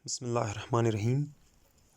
Bismillahirrahmanirrahim.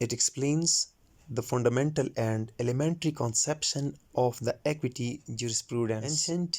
It explains the fundamental and elementary conception of the equity jurisprudence. Ancient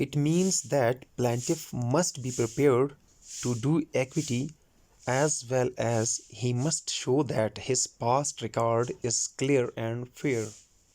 it means that plaintiff must be prepared to do equity as well as he must show that his past record is clear and fair.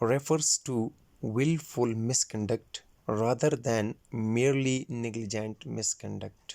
refers to willful misconduct rather than merely negligent misconduct.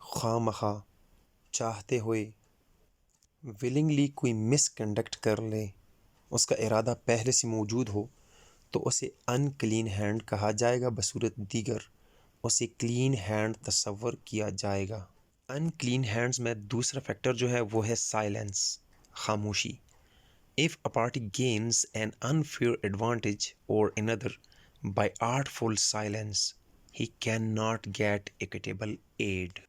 خواہ مخواہ چاہتے ہوئے willingly کوئی مس conduct کر لے، اس کا ارادہ پہلے سے موجود ہو، تو اسے ان کلین ہینڈ کہا جائے گا، بصورت دیگر اسے کلین ہینڈ تصور کیا جائے گا۔ ان کلین ہینڈز میں دوسرا فیکٹر جو ہے وہ ہے سائلنس، خاموشی۔ If a party gains an unfair advantage over another by artful silence, he cannot get equitable aid۔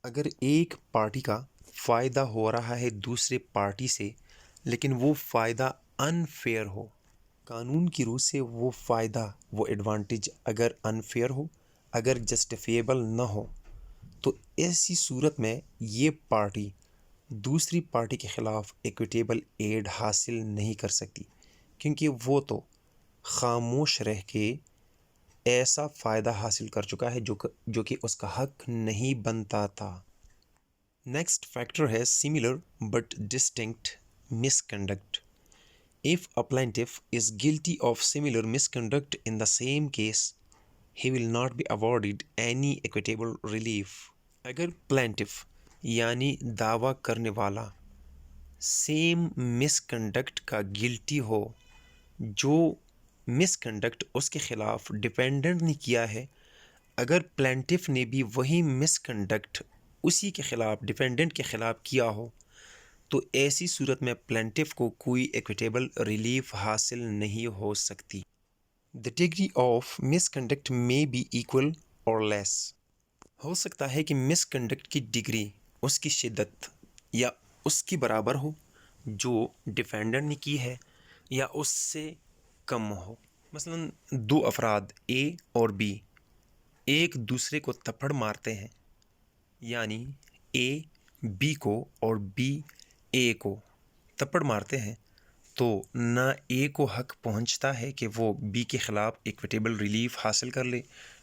اگر ایک پارٹی کا فائدہ ہو رہا ہے دوسرے پارٹی سے لیکن وہ فائدہ انفیئر ہو، قانون کی روح سے وہ فائدہ، وہ ایڈوانٹیج اگر انفیئر ہو، اگر جسٹیفیبل نہ ہو، تو ایسی صورت میں یہ پارٹی دوسری پارٹی کے خلاف ایکویٹیبل ایڈ حاصل نہیں کر سکتی، کیونکہ وہ تو خاموش رہ کے ایسا فائدہ حاصل کر چکا ہے جو کہ اس کا حق نہیں بنتا تھا۔ نیکسٹ فیکٹر ہے similar but distinct miss conduct. If a plaintiff is guilty of similar misconduct in the same case, he will not be awarded any equitable relief۔ اگر plaintiff یعنی دعویٰ کرنے والا سیم مس کنڈکٹ کا گلٹی ہو، جو مس کنڈکٹ اس کے خلاف ڈیفینڈنٹ نے کیا ہے، اگر پلینٹف نے بھی وہی مس کنڈکٹ اسی کے خلاف ڈیفینڈنٹ کے خلاف کیا ہو، تو ایسی صورت میں پلینٹف کو کوئی ایکویٹیبل ریلیف حاصل نہیں ہو سکتی۔ The degree of misconduct may be equal or less۔ ہو سکتا ہے کہ مس کنڈکٹ کی ڈگری، اس کی شدت یا اس کی برابر ہو جو ڈیفینڈنٹ نے کی ہے، یا اس سے کم ہو۔ مثلا دو افراد اے اور بی ایک دوسرے کو تھپڑ مارتے ہیں، یعنی اے بی کو اور بی اے کو تھپڑ مارتے ہیں، تو نہ اے کو حق پہنچتا ہے کہ وہ بی کے خلاف ایکویٹیبل ریلیف حاصل کر لے،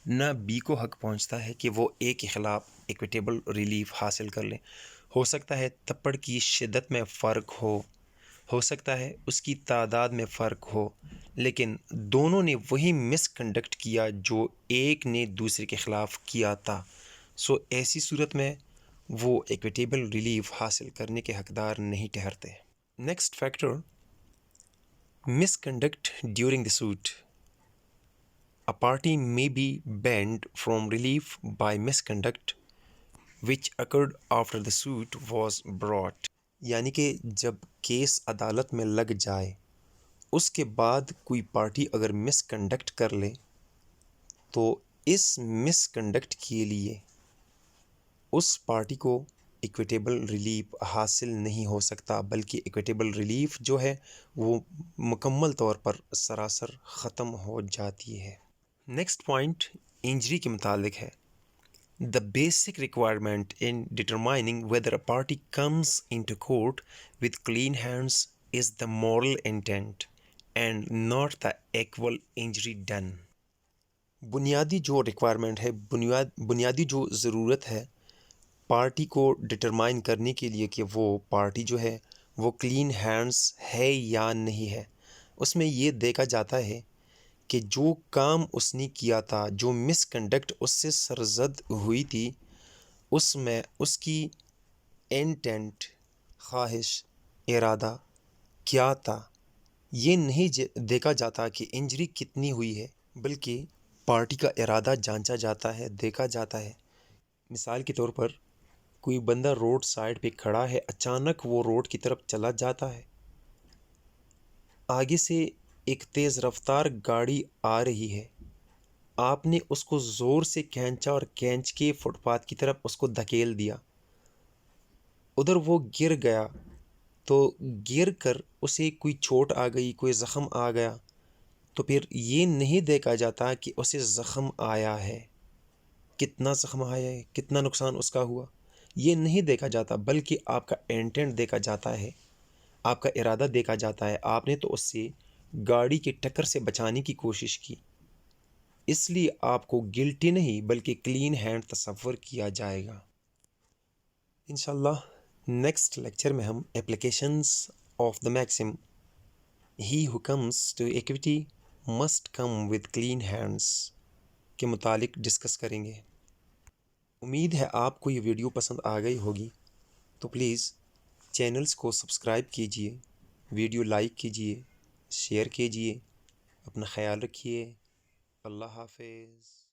نہ بی کو حق پہنچتا ہے کہ وہ اے کے خلاف ایکویٹیبل ریلیف حاصل کر لے۔ ہو سکتا ہے تھپڑ کی شدت میں فرق ہو سکتا ہے اس کی تعداد میں فرق ہو، لیکن دونوں نے وہی مس کنڈکٹ کیا جو ایک نے دوسرے کے خلاف کیا تھا۔ سو ایسی صورت میں وہ ایکویٹیبل ریلیف حاصل کرنے کے حقدار نہیں ٹھہرتے۔ Next factor, misconduct during the suit۔ A party may be banned from relief by misconduct which occurred after the suit was brought۔ یعنی کہ جب کیس عدالت میں لگ جائے، اس کے بعد کوئی پارٹی اگر مس کنڈکٹ کر لے، تو اس مس کنڈکٹ کے لیے اس پارٹی کو ایکویٹیبل ریلیف حاصل نہیں ہو سکتا، بلکہ ایکویٹیبل ریلیف جو ہے وہ مکمل طور پر سراسر ختم ہو جاتی ہے۔ نیکسٹ پوائنٹ انجری کے متعلق ہے۔ The basic requirement in determining whether a party comes into court with clean hands is the moral intent and not the actual injury done۔ بنیادی جو ریکوائرمنٹ ہے، بنیادی جو ضرورت ہے پارٹی کو ڈٹرمائن کرنے کے لیے کہ وہ پارٹی جو ہے وہ کلین ہینڈز ہے یا نہیں ہے، اس میں یہ دیکھا جاتا ہے کہ جو کام اس نے کیا تھا، جو مس کنڈکٹ اس سے سرزد ہوئی تھی، اس میں اس کی انٹینٹ، خواہش، ارادہ کیا تھا۔ یہ نہیں دیکھا جاتا کہ انجری کتنی ہوئی ہے، بلکہ پارٹی کا ارادہ جانچا جاتا ہے، دیکھا جاتا ہے۔ مثال کے طور پر کوئی بندہ روڈ سائڈ پہ کھڑا ہے، اچانک وہ روڈ کی طرف چلا جاتا ہے، آگے سے ایک تیز رفتار گاڑی آ رہی ہے، آپ نے اس کو زور سے کھینچا اور کھینچ کے فٹ پاتھ کی طرف اس کو دھکیل دیا، ادھر وہ گر گیا، تو گر کر اسے کوئی چوٹ آ گئی، کوئی زخم آ گیا، تو پھر یہ نہیں دیکھا جاتا کہ اسے زخم آیا ہے، کتنا زخم آیا ہے، کتنا نقصان اس کا ہوا، یہ نہیں دیکھا جاتا، بلکہ آپ کا انٹینٹ دیکھا جاتا ہے، آپ کا ارادہ دیکھا جاتا ہے۔ آپ نے تو اس سے گاڑی کے ٹکر سے بچانے کی کوشش کی، اس لیے آپ کو گلٹی نہیں بلکہ کلین ہینڈ تصور کیا جائے گا۔ انشاءاللہ نیکسٹ لیکچر میں ہم applications of the maxim he who comes to equity must come with clean hands کے متعلق ڈسکس کریں گے۔ امید ہے آپ کو یہ ویڈیو پسند آ گئی ہوگی، تو پلیز چینلز کو سبسکرائب کیجئے، ویڈیو لائک کیجئے، شیئر کیجئے، اپنا خیال رکھیے۔ اللہ حافظ۔